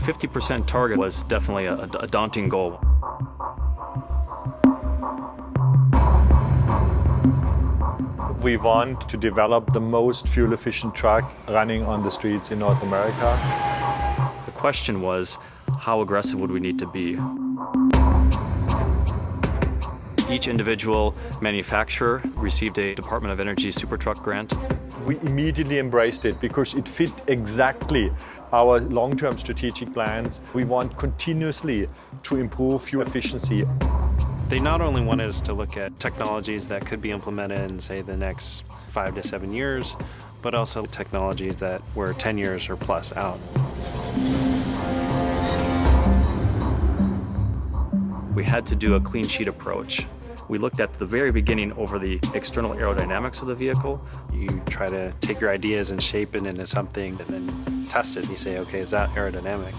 50% target was definitely a daunting goal. We want to develop the most fuel-efficient truck running on the streets in North America. The question was, how aggressive would we need to be? Each individual manufacturer received a Department of Energy SuperTruck grant. We immediately embraced it because it fit exactly our long-term strategic plans. We want continuously to improve fuel efficiency. They not only wanted us to look at technologies that could be implemented in, say, the next 5 to 7 years, but also technologies that were 10 years or plus out. We had to do a clean sheet approach. We looked at the very beginning over the external aerodynamics of the vehicle. You try to take your ideas and shape it into something and then test it. And you say, okay, is that aerodynamic?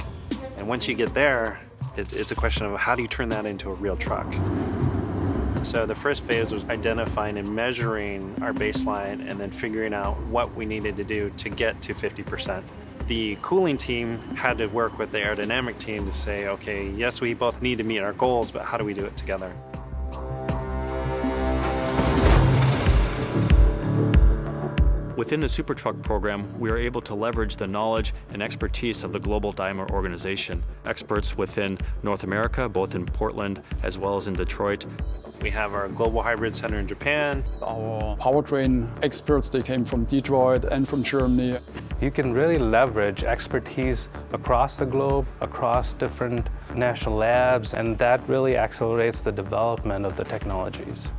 And once you get there, it's a question of how do you turn that into a real truck? So the first phase was identifying and measuring our baseline and then figuring out what we needed to do to get to 50%. The cooling team had to work with the aerodynamic team to say, okay, yes, we both need to meet our goals, but how do we do it together? Within the SuperTruck program, we are able to leverage the knowledge and expertise of the global Daimler organization. Experts within North America, both in Portland as well as in Detroit. We have our Global Hybrid Center in Japan. Our powertrain experts, they came from Detroit and from Germany. You can really leverage expertise across the globe, across different national labs, and that really accelerates the development of the technologies.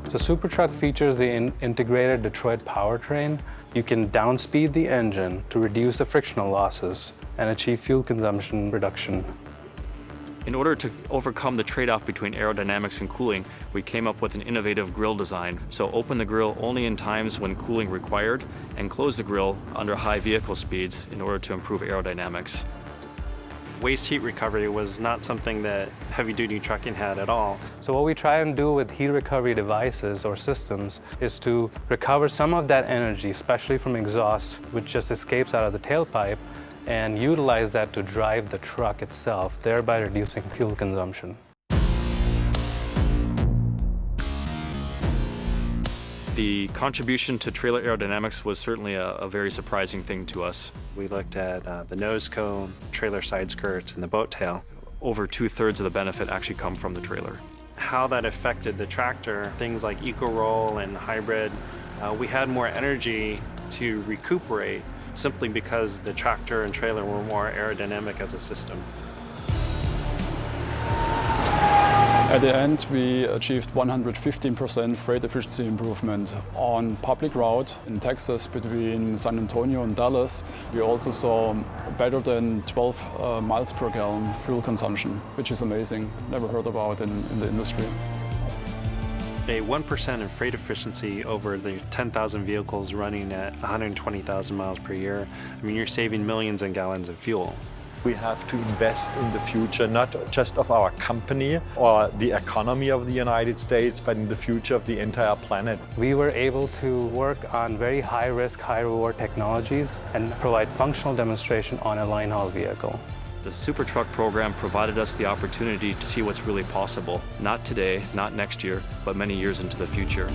So SuperTruck features the integrated Detroit powertrain. You can downspeed the engine to reduce the frictional losses and achieve fuel consumption reduction. In order to overcome the trade-off between aerodynamics and cooling, we came up with an innovative grille design. So open the grille only in times when cooling required and close the grille under high vehicle speeds in order to improve aerodynamics. Waste heat recovery was not something that heavy-duty trucking had at all. So what we try and do with heat recovery devices or systems is to recover some of that energy, especially from exhaust, which just escapes out of the tailpipe, and utilize that to drive the truck itself, thereby reducing fuel consumption. The contribution to trailer aerodynamics was certainly a very surprising thing to us. We looked at the nose cone, trailer side skirts, and the boat tail. Over 2/3 of the benefit actually come from the trailer. How that affected the tractor, things like eco-roll and hybrid, we had more energy to recuperate simply because the tractor and trailer were more aerodynamic as a system. At the end, we achieved 115% freight efficiency improvement on public route in Texas between San Antonio and Dallas. We also saw better than 12 miles per gallon fuel consumption, which is amazing. Never heard about in the industry. A 1% in freight efficiency over the 10,000 vehicles running at 120,000 miles per year. I mean, you're saving millions of gallons of fuel. We have to invest in the future, not just of our company or the economy of the United States, but in the future of the entire planet. We were able to work on very high-risk, high-reward technologies and provide functional demonstration on a line haul vehicle. The SuperTruck program provided us the opportunity to see what's really possible, not today, not next year, but many years into the future.